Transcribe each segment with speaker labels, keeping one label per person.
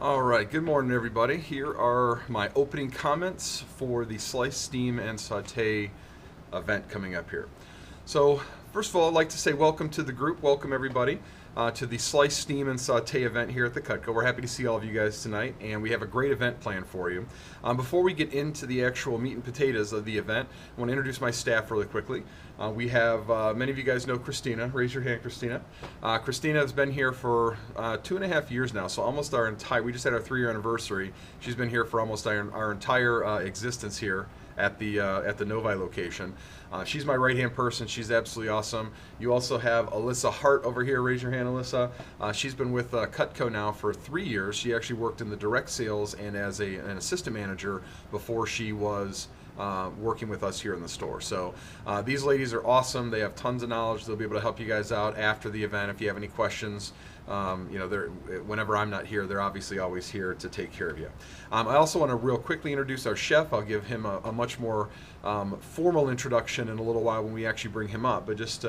Speaker 1: All right, good morning, everybody. Here are my opening comments for the Slice, Steam, and Saute event coming up here. So, first of all, I'd like to say welcome to the group. Welcome, everybody, to the Slice, Steam, and Saute event here at the Cutco. We're happy to see all of you guys tonight, and we have a great event planned for you. Before we get into the actual meat and potatoes of the event, I want to introduce my staff really quickly. We have, many of you guys know Christina. Raise your hand, Christina. Christina has been here for 2.5 years now, so almost we just had our 3-year anniversary. She's been here for almost our entire existence here at the Novi location. She's my right-hand person. She's absolutely awesome. You also have Alyssa Hart over here. Raise your hand, Alyssa. She's been with Cutco now for 3 years. She actually worked in the direct sales and as an assistant manager before she was working with us here in the store. So these ladies are awesome. They have tons of knowledge. They'll be able to help you guys out after the event if you have any questions. Whenever I'm not here, they're obviously always here to take care of you. I also want to real quickly introduce our chef. I'll give him a much more formal introduction in a little while when we actually bring him up. But just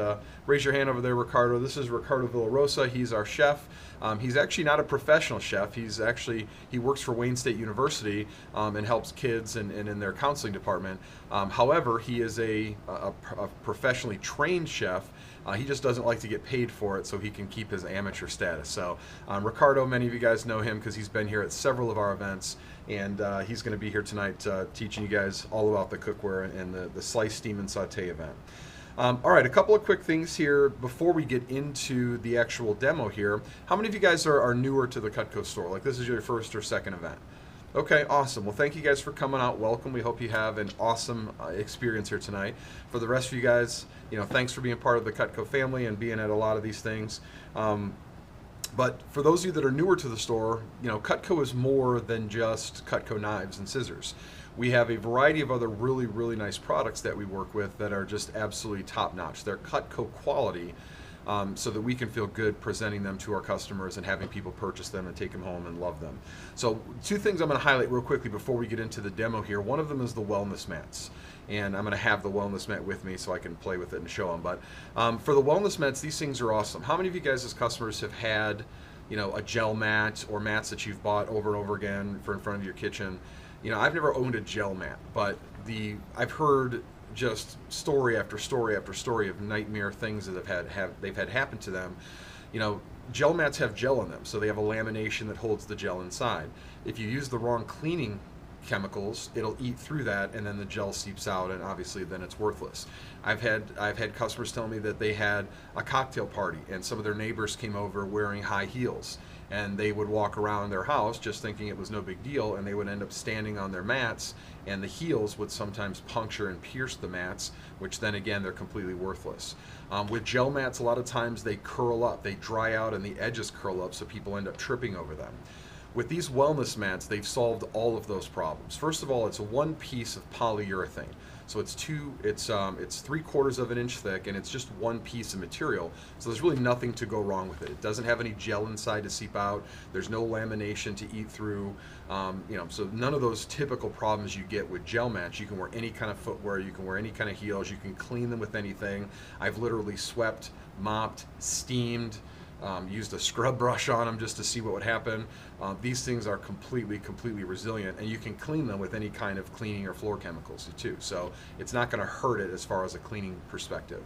Speaker 1: raise your hand over there, Ricardo. This is Ricardo Villarosa. He's our chef. He's actually not a professional chef. He works for Wayne State University and helps kids and in their counseling department. However, he is a professionally trained chef. He just doesn't like to get paid for it so he can keep his amateur status. So Ricardo, many of you guys know him because he's been here at several of our events, and he's going to be here tonight teaching you guys all about the cookware and the Slice, Steam, and Saute event. All right, a couple of quick things here before we get into the actual demo here. How many of you guys are newer to the Cutco store? Like this is your first or second event? Okay, awesome. Well, thank you guys for coming out. Welcome. We hope you have an awesome experience here tonight. For the rest of you guys, thanks for being part of the Cutco family and being at a lot of these things. But for those of you that are newer to the store, Cutco is more than just Cutco knives and scissors. We have a variety of other really, really nice products that we work with that are just absolutely top-notch. They're Cutco quality, so that we can feel good presenting them to our customers and having people purchase them and take them home and love them. So 2 things I'm going to highlight real quickly before we get into the demo here. One of them is the wellness mats, and I'm going to have the wellness mat with me so I can play with it and show them. But for the wellness mats, these things are awesome. How many of you guys as customers have had a gel mat or mats that you've bought over and over again for in front of your kitchen? I've never owned a gel mat, but I've heard just story after story after story of nightmare things that they've had happen to them. Gel mats have gel in them, so they have a lamination that holds the gel inside. If you use the wrong cleaning chemicals, it'll eat through that, and then the gel seeps out, and obviously then it's worthless. I've had customers tell me that they had a cocktail party, and some of their neighbors came over wearing high heels, and they would walk around their house just thinking it was no big deal, and they would end up standing on their mats, and the heels would sometimes puncture and pierce the mats, which then again they're completely worthless. With gel mats, a lot of times they curl up, they dry out, and the edges curl up, so people end up tripping over them. With these wellness mats, they've solved all of those problems. First of all, it's one piece of polyurethane. So it's 3/4 of an inch thick, and it's just one piece of material. So there's really nothing to go wrong with it. It doesn't have any gel inside to seep out. There's no lamination to eat through. So none of those typical problems you get with gel mats. You can wear any kind of footwear. You can wear any kind of heels. You can clean them with anything. I've literally swept, mopped, steamed, used a scrub brush on them just to see what would happen. These things are completely resilient, and you can clean them with any kind of cleaning or floor chemicals too. So it's not going to hurt it as far as a cleaning perspective.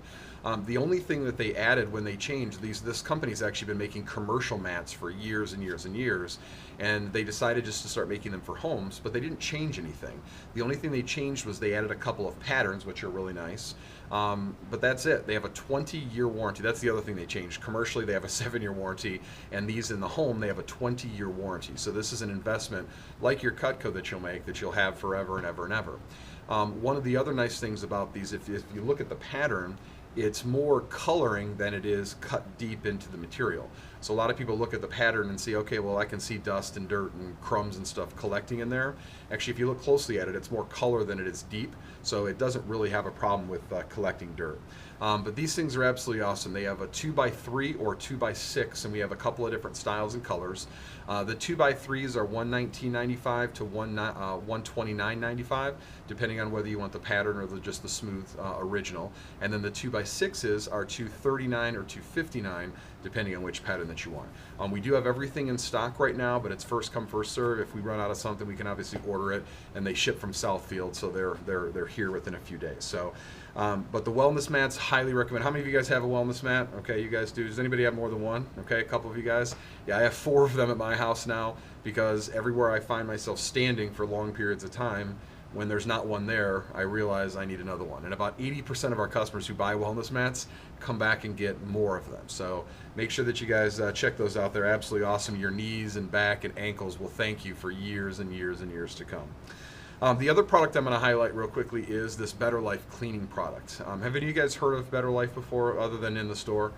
Speaker 1: The only thing that they added when they changed this company's actually been making commercial mats for years and years and years, and they decided just to start making them for homes, but they didn't change anything. The only thing they changed was they added a couple of patterns, which are really nice. But that's it. They have a 20-year warranty. That's the other thing they changed. Commercially, they have a 7-year warranty, and these in the home, they have a 20-year warranty. So this is an investment like your Cutco that you'll make that you'll have forever and ever and ever. One of the other nice things about these, if you look at the pattern, it's more coloring than it is cut deep into the material. So a lot of people look at the pattern and see, okay, well, I can see dust and dirt and crumbs and stuff collecting in there. Actually, if you look closely at it, it's more color than it is deep, so it doesn't really have a problem with collecting dirt. But these things are absolutely awesome. They have a 2x3 or 2x6, and we have a couple of different styles and colors. The 2x3s are $119.95 to $129.95, depending on whether you want the pattern or just the smooth original. And then the 2x6s are $239 or $259, depending on which pattern that you want. We do have everything in stock right now, but it's first come, first serve. If we run out of something, we can obviously order it, and they ship from Southfield, so they're here within a few days. So, but the wellness mats, highly recommend. How many of you guys have a wellness mat? Okay, you guys do. Does anybody have more than one? Okay, a couple of you guys. Yeah, I have 4 of them at my house now, because everywhere I find myself standing for long periods of time, when there's not one there, I realize I need another one. And about 80% of our customers who buy wellness mats come back and get more of them. So make sure that you guys check those out. They're absolutely awesome. Your knees and back and ankles will thank you for years and years and years to come. The other product I'm going to highlight real quickly is this Better Life cleaning product. Have any of you guys heard of Better Life before, other than in the store?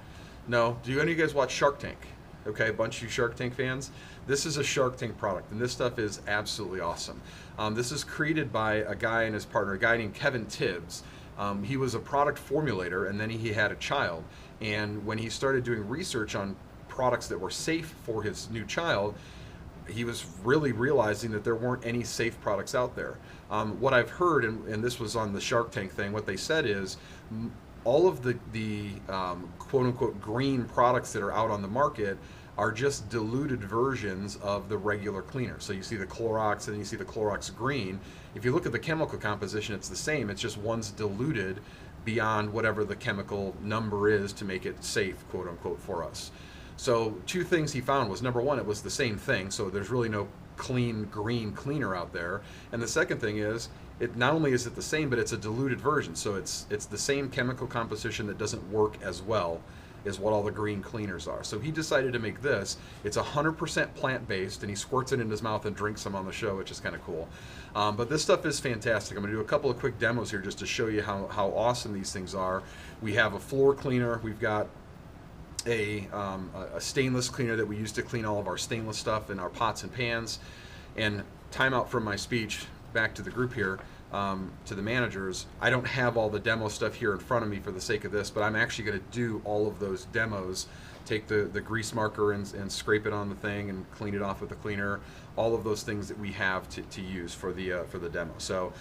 Speaker 1: No? Do any of you guys watch Shark Tank? Okay, a bunch of you Shark Tank fans. This is a Shark Tank product, and this stuff is absolutely awesome. This is created by a guy and his partner, a guy named Kevin Tibbs. He was a product formulator, and then he had a child. And when he started doing research on products that were safe for his new child, he was really realizing that there weren't any safe products out there. What I've heard, and this was on the Shark Tank thing, what they said is all of the quote-unquote green products that are out on the market are just diluted versions of the regular cleaner. So you see the Clorox and you see the Clorox green. If you look at the chemical composition, it's the same. It's just one's diluted beyond whatever the chemical number is to make it safe, quote unquote, for us. So 2 things he found was, number one, it was the same thing. So there's really no clean green cleaner out there. And the second thing is, it not only is it the same, but it's a diluted version. So it's the same chemical composition that doesn't work as well as what all the green cleaners are. So he decided to make this. It's 100% plant-based, and he squirts it in his mouth and drinks some on the show, which is kind of cool. But this stuff is fantastic. I'm going to do a couple of quick demos here just to show you how awesome these things are. We have a floor cleaner. We've got a stainless cleaner that we use to clean all of our stainless stuff in our pots and pans. And time out from my speech, back to the group here, to the managers. I don't have all the demo stuff here in front of me for the sake of this, but I'm actually going to do all of those demos. Take the grease marker and scrape it on the thing and clean it off with the cleaner. All of those things that we have to use for the demo. So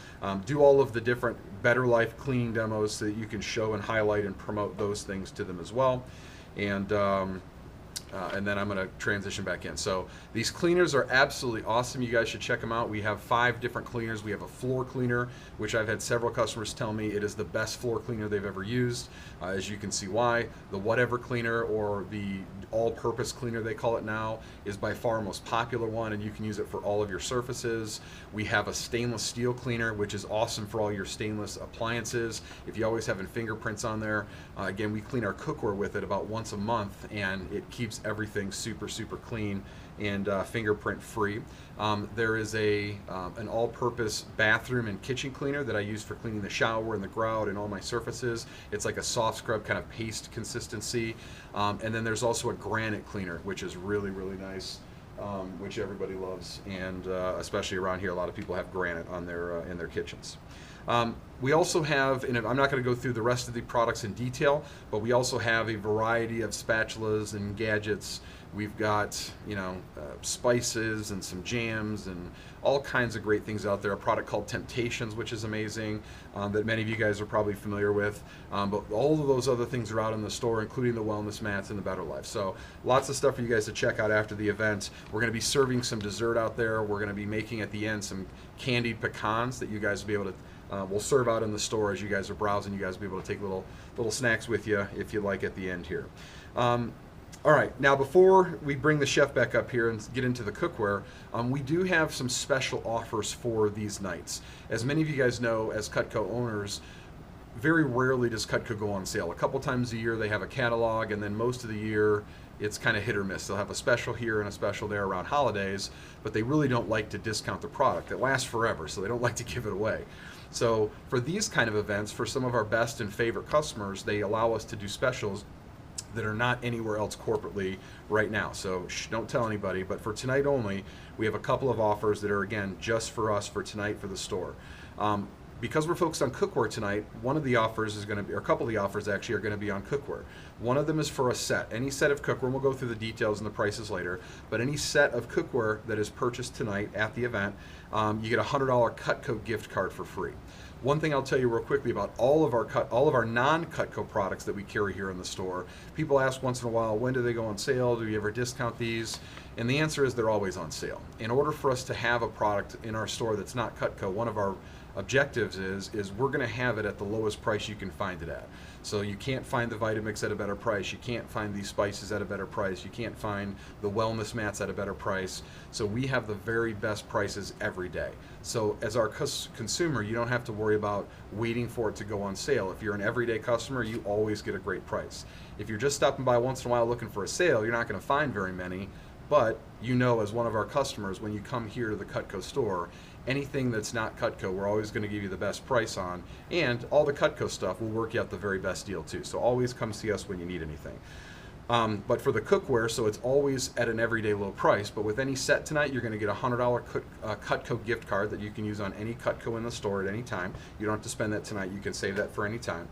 Speaker 1: do all of the different Better Life cleaning demos so that you can show and highlight and promote those things to them as well. And then I'm going to transition back in. So these cleaners are absolutely awesome. You guys should check them out. We have 5 different cleaners. We have a floor cleaner, which I've had several customers tell me it is the best floor cleaner they've ever used. As you can see why. The whatever cleaner, or the all-purpose cleaner they call it now, is by far our most popular one, and you can use it for all of your surfaces. We have a stainless steel cleaner, which is awesome for all your stainless appliances. If you're always having fingerprints on there, again, we clean our cookware with it about once a month, and it keeps everything super, super clean and fingerprint free. There is an all-purpose bathroom and kitchen cleaner that I use for cleaning the shower and the grout and all my surfaces. It's like a soft scrub kind of paste consistency. And then there's also a granite cleaner, which is really, really nice, which everybody loves, and especially around here, a lot of people have granite on their in their kitchens. We also have, and I'm not going to go through the rest of the products in detail, but we also have a variety of spatulas and gadgets. We've got, spices and some jams and all kinds of great things out there. A product called Temptations, which is amazing, that many of you guys are probably familiar with. But all of those other things are out in the store, including the wellness mats and the Better Life. So lots of stuff for you guys to check out after the event. We're going to be serving some dessert out there. We're going to be making at the end some candied pecans that you guys will be able to we'll serve out in the store as you guys are browsing. You guys will be able to take little snacks with you if you like at the end here. All right, now before we bring the chef back up here and get into the cookware, we do have some special offers for these nights. As many of you guys know, as Cutco owners, very rarely does Cutco go on sale. A couple times a year they have a catalog, and then most of the year it's kind of hit or miss. They'll have a special here and a special there around holidays, but they really don't like to discount the product. It lasts forever, so they don't like to give it away. So for these kind of events, for some of our best and favorite customers, they allow us to do specials that are not anywhere else corporately right now. So don't tell anybody, but for tonight only, we have a couple of offers that are, again, just for us for tonight for the store. Because we're focused on cookware tonight, one of the offers is going to be, or a couple of the offers actually are going to be on cookware. One of them is for a set. Any set of cookware, and we'll go through the details and the prices later, but any set of cookware that is purchased tonight at the event, you get a $100 Cutco gift card for free. One thing I'll tell you real quickly about all of our non-Cutco products that we carry here in the store. People ask once in a while, when do they go on sale? Do you ever discount these? And the answer is they're always on sale. In order for us to have a product in our store that's not Cutco, one of our objectives is we're going to have it at the lowest price you can find it at. So you can't find the Vitamix at a better price, you can't find these spices at a better price, you can't find the wellness mats at a better price. So we have the very best prices every day. So as our consumer, you don't have to worry about waiting for it to go on sale. If you're an everyday customer, you always get a great price. If you're just stopping by once in a while looking for a sale, you're not going to find very many. But you know, as one of our customers, when you come here to the Cutco store, anything that's not Cutco, we're always going to give you the best price on, and all the Cutco stuff will work you out the very best deal too. So always come see us when you need anything. But for the cookware, so it's always at an everyday low price, but with any set tonight, you're going to get a $100 Cutco gift card that you can use on any Cutco in the store at any time. You don't have to spend that tonight, you can save that for any time.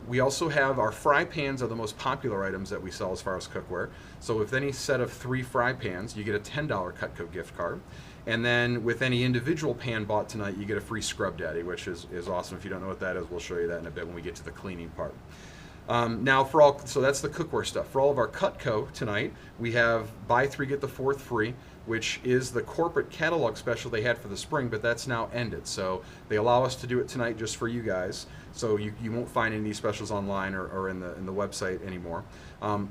Speaker 1: We also have our fry pans are the most popular items that we sell as far as cookware. So with any set of 3 fry pans, you get a $10 Cutco gift card. And then with any individual pan bought tonight, you get a free Scrub Daddy, which is awesome. If you don't know what that is, we'll show you that in a bit when we get to the cleaning part. Now so that's the cookware stuff. For all of our Cutco tonight, we have buy 3 get the 4th free, which is the corporate catalog special they had for the spring, but that's now ended. So they allow us to do it tonight just for you guys. So you won't find any specials online or in the website anymore.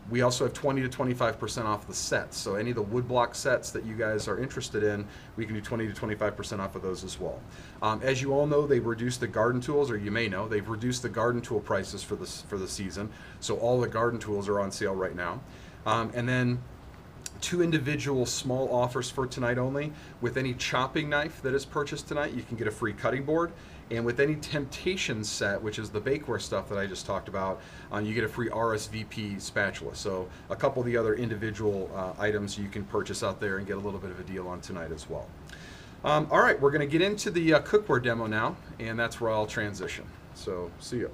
Speaker 1: We also have 20 to 25% off the sets. So any of the woodblock sets that you guys are interested in, we can do 20 to 25% off of those as well. As you all know, they've reduced the garden tools, or you may know, they've reduced the garden tool prices for the season. So all the garden tools are on sale right now. And then 2 individual small offers for tonight only. With any chopping knife that is purchased tonight, you can get a free cutting board. And with any Temptation set, which is the bakeware stuff that I just talked about, you get a free RSVP spatula. So a couple of the other individual items you can purchase out there and get a little bit of a deal on tonight as well. All right, we're going to get into the cookware demo now, and that's where I'll transition. So see you.